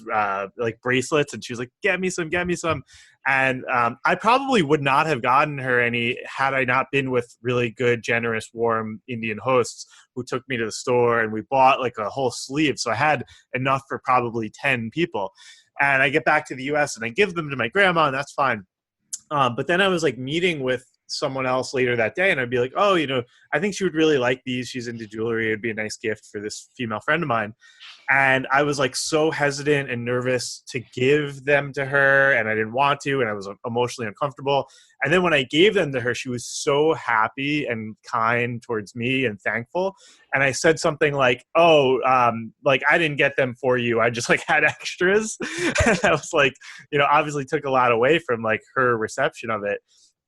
like bracelets, and she was like, get me some. And I probably would not have gotten her any had I not been with really good, generous, warm Indian hosts who took me to the store, and we bought like a whole sleeve. So I had enough for probably 10 people. And I get back to the US and I give them to my grandma, and that's fine. But then I was like meeting with someone else later that day and I'd be like, oh, I think she would really like these. She's into jewelry. It'd be a nice gift for this female friend of mine. And I was like so hesitant and nervous to give them to her, and I didn't want to, and I was emotionally uncomfortable. And then when I gave them to her, she was so happy and kind towards me and thankful. And I said something like, oh, like I didn't get them for you. I just like had extras. And I was like, obviously took a lot away from like her reception of it.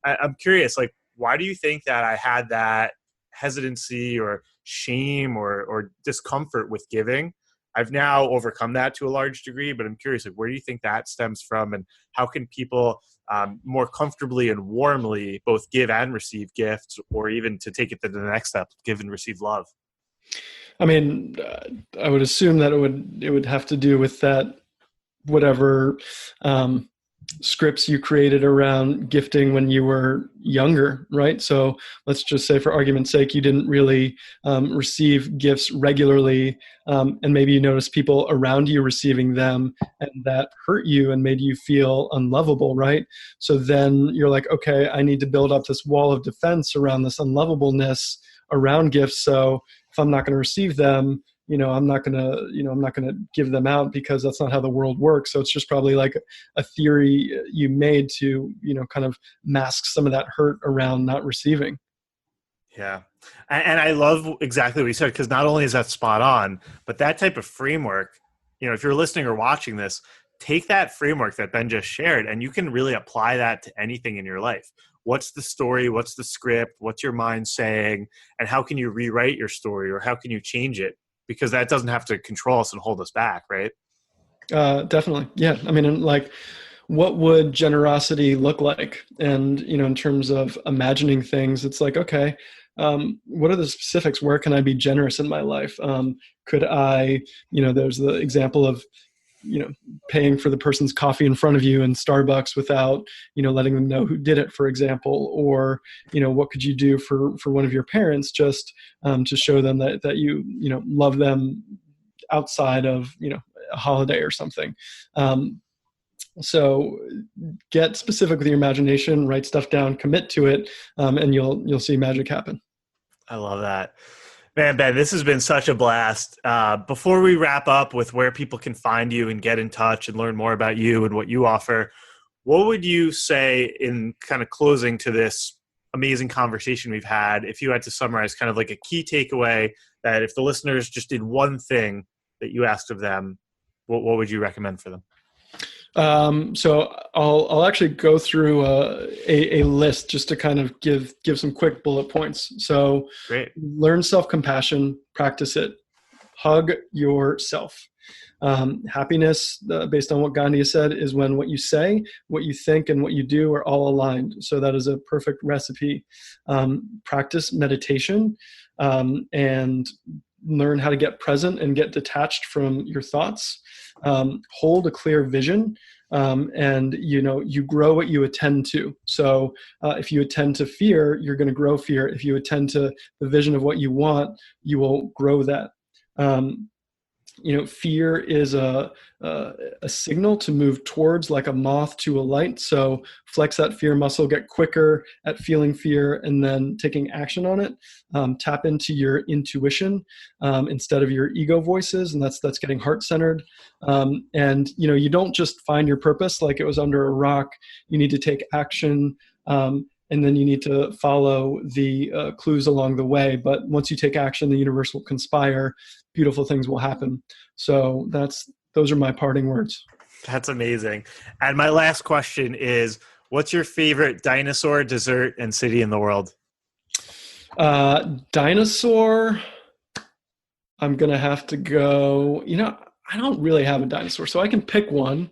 I'm curious, like, why do you think that I had that hesitancy or shame or discomfort with giving? I've now overcome that to a large degree, but I'm curious, like, where do you think that stems from, and how can people more comfortably and warmly both give and receive gifts, or even to take it to the next step, give and receive love? I mean, I would assume that it would have to do with that, whatever scripts you created around gifting when you were younger, right? So let's just say, for argument's sake, you didn't really receive gifts regularly, and maybe you noticed people around you receiving them, and that hurt you and made you feel unlovable, right? So then you're like, okay, I need to build up this wall of defense around this unlovableness around gifts. So if I'm not going to receive them, I'm not going to give them out, because that's not how the world works. So it's just probably like a theory you made to, kind of mask some of that hurt around not receiving. Yeah. And I love exactly what you said, because not only is that spot on, but that type of framework, if you're listening or watching this, take that framework that Ben just shared, and you can really apply that to anything in your life. What's the story? What's the script? What's your mind saying? And how can you rewrite your story, or how can you change it? Because that doesn't have to control us and hold us back, right? Definitely. Yeah. I mean, like, what would generosity look like? And, in terms of imagining things, it's like, okay, what are the specifics? Where can I be generous in my life? Could I, there's the example of, paying for the person's coffee in front of you in Starbucks without, letting them know who did it, for example. Or, what could you do for one of your parents, just to show them that you love them outside of, a holiday or something. So get specific with your imagination, write stuff down, commit to it, and you'll see magic happen. I love that. Man, Ben, this has been such a blast. Before we wrap up with where people can find you and get in touch and learn more about you and what you offer, what would you say in kind of closing to this amazing conversation we've had, if you had to summarize kind of like a key takeaway that if the listeners just did one thing that you asked of them, what would you recommend for them? So I'll actually go through a list just to kind of give some quick bullet points. So Great. Learn self-compassion, practice it, hug yourself. Happiness, based on what Gandhi has said, is when what you say, what you think, and what you do are all aligned. So that is a perfect recipe. Practice meditation, and learn how to get present and get detached from your thoughts. Hold a clear vision, and you grow what you attend to. So if you attend to fear, you're going to grow fear. If you attend to the vision of what you want, you will grow that. Fear is a signal to move towards, like a moth to a light. So flex that fear muscle, get quicker at feeling fear and then taking action on it. Tap into your intuition instead of your ego voices, and that's getting heart-centered. And you don't just find your purpose like it was under a rock. You need to take action. And then you need to follow the clues along the way. But once you take action, the universe will conspire. Beautiful things will happen. So those are my parting words. That's amazing. And my last question is, what's your favorite dinosaur, dessert, and city in the world? Dinosaur, I'm going to have to go, I don't really have a dinosaur, so I can pick one.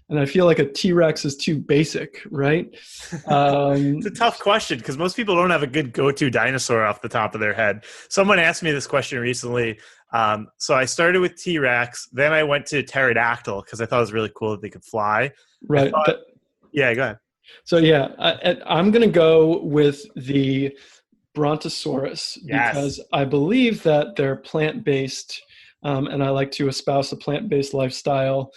And I feel like a T-Rex is too basic, right? It's a tough question because most people don't have a good go-to dinosaur off the top of their head. Someone asked me this question recently. So I started with T-Rex, then I went to pterodactyl because I thought it was really cool that they could fly. Right. Yeah, go ahead. So yeah, I'm going to go with the Brontosaurus because I believe that they're plant-based. And I like to espouse a plant-based lifestyle,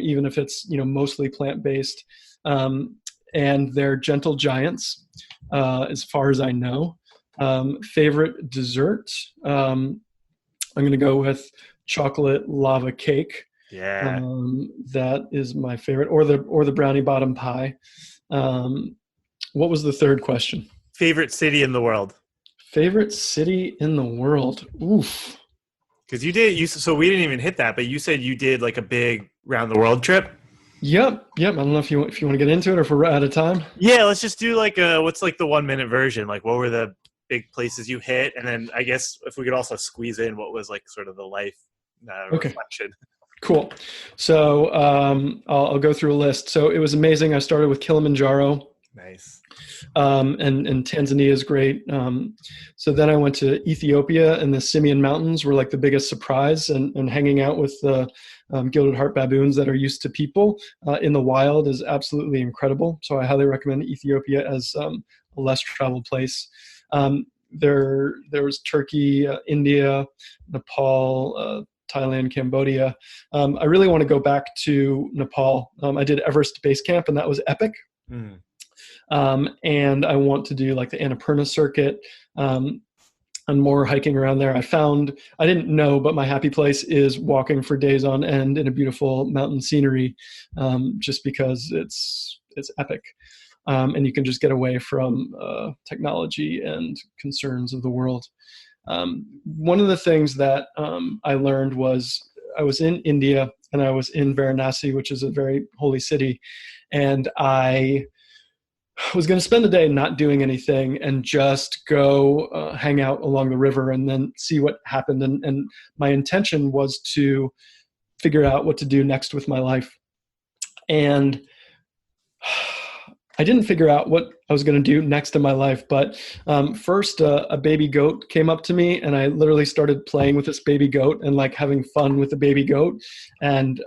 even if it's mostly plant-based. And they're gentle giants. as far as I know. Favorite dessert? I'm going to go with chocolate lava cake. Yeah. That is my favorite, or the brownie bottom pie. What was the third question? Favorite city in the world? Favorite city in the world? Oof. Because so we didn't even hit that, but you said you did like a big round the world trip. Yep. I don't know if you want to get into it or if we're out of time. Yeah, let's just do like what's like the 1 minute version? Like what were the big places you hit? And then I guess if we could also squeeze in what was like sort of the life reflection. Cool. So I'll go through a list. So it was amazing. I started with Kilimanjaro. Nice. And Tanzania is great. So then I went to Ethiopia, and the Simeon Mountains were like the biggest surprise, and hanging out with the gilded heart baboons that are used to people in the wild is absolutely incredible. So I highly recommend Ethiopia as a less traveled place. There was Turkey, India, Nepal, Thailand, Cambodia. I really want to go back to Nepal. I did Everest Base Camp, and that was epic. Mm. And I want to do like the Annapurna circuit and more hiking around there. I didn't know, but my happy place is walking for days on end in a beautiful mountain scenery, just because it's epic. And you can just get away from technology and concerns of the world. One of the things that I learned was I was in India, and I was in Varanasi, which is a very holy city, and I was going to spend the day not doing anything and just go hang out along the river and then see what happened. And my intention was to figure out what to do next with my life. And I didn't figure out what I was going to do next in my life, but first a baby goat came up to me, and I literally started playing with this baby goat and like having fun with the baby goat. And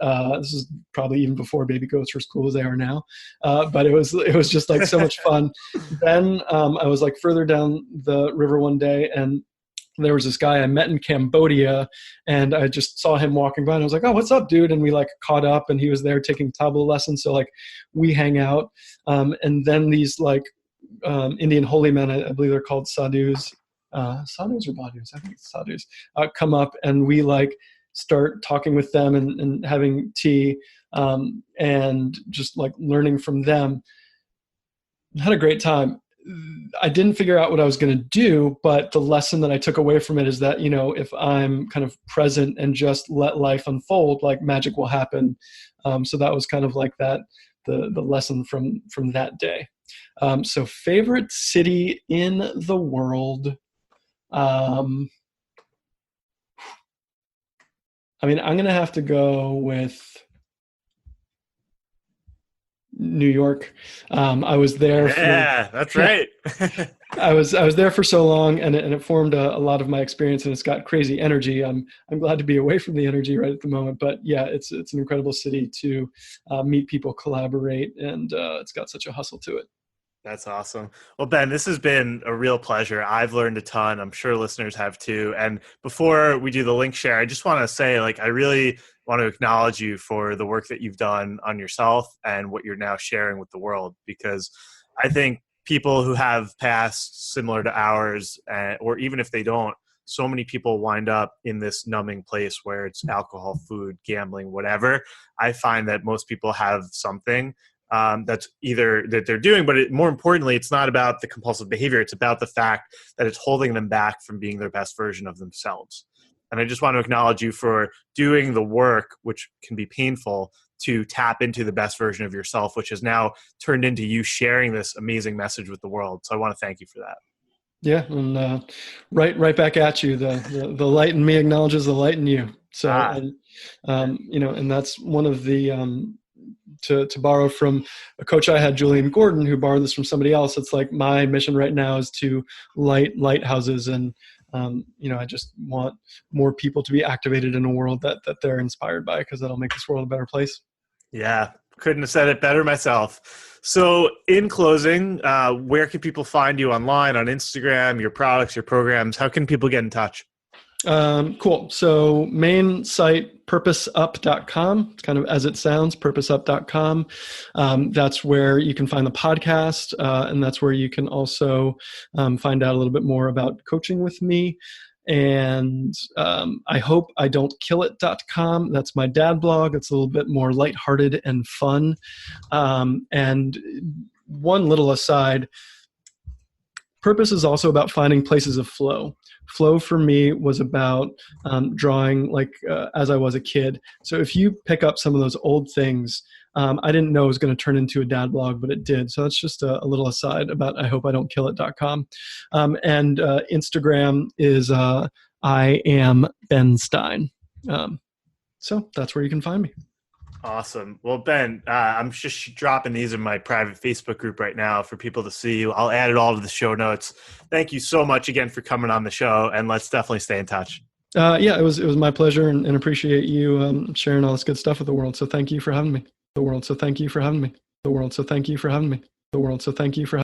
this is probably even before baby goats were as cool as they are now, but it was just like so much fun. Then I was like further down the river one day, and there was this guy I met in Cambodia, and I just saw him walking by, and I was like, "Oh, what's up, dude?" And we like caught up, and he was there taking tabla lessons. So like we hang out. And then these like Indian holy men, I believe they're called sadhus, sadhus or badhus, I think it's sadhus, come up, and we like start talking with them and having tea and just like learning from them. Had a great time. I didn't figure out what I was going to do, but the lesson that I took away from it is that, you know, if I'm kind of present and just let life unfold, like magic will happen. So that was kind of like that, the lesson from that day. So favorite city in the world. I mean, I'm going to have to go with New York. I was there. That's right. I was there for so long, and it formed a lot of my experience, and it's got crazy energy. I'm glad to be away from the energy right at the moment, but yeah, it's an incredible city to meet people, collaborate, and it's got such a hustle to it. That's awesome. Well, Ben, this has been a real pleasure. I've learned a ton. I'm sure listeners have too. And before we do the link share, I just want to say, like, I really want to acknowledge you for the work that you've done on yourself and what you're now sharing with the world, because I think people who have pasts similar to ours, or even if they don't, so many people wind up in this numbing place where it's alcohol, food, gambling, whatever. I find that most people have something that's either that they're doing, but more importantly, it's not about the compulsive behavior. It's about the fact that it's holding them back from being their best version of themselves. And I just want to acknowledge you for doing the work, which can be painful, to tap into the best version of yourself, which has now turned into you sharing this amazing message with the world. So I want to thank you for that. Yeah, and right back at you. The light in me acknowledges the light in you. So, you know, and that's one of the to borrow from a coach I had, Julian Gordon, who borrowed this from somebody else. It's like my mission right now is to light lighthouses, and you know, I just want more people to be activated in a world that they're inspired by, because that'll make this world a better place. Yeah, couldn't have said it better myself. So in closing, where can people find you online, on Instagram, your products, your programs? How can people get in touch? Cool. So main site, purposeup.com. It's kind of as it sounds, purposeup.com. That's where you can find the podcast. And that's where you can also find out a little bit more about coaching with me. And I hope I don't kill it.com. That's my dad blog. It's a little bit more lighthearted and fun. And one little aside, Purpose is also about finding places of flow. Flow for me was about drawing as I was a kid. So if you pick up some of those old things, I didn't know it was going to turn into a dad blog, but it did. So that's just a little aside about I hope I don't kill it.com. And Instagram is I am Ben Stein. So that's where you can find me. Awesome. Well, Ben, I'm just dropping these in my private Facebook group right now for people to see. I'll add it all to the show notes. Thank you so much again for coming on the show, and let's definitely stay in touch. Yeah, it was my pleasure, and appreciate you sharing all this good stuff with the world. So thank you for having me. The world. So thank you for having me. The world. So thank you for having me. The world. So thank you for having me.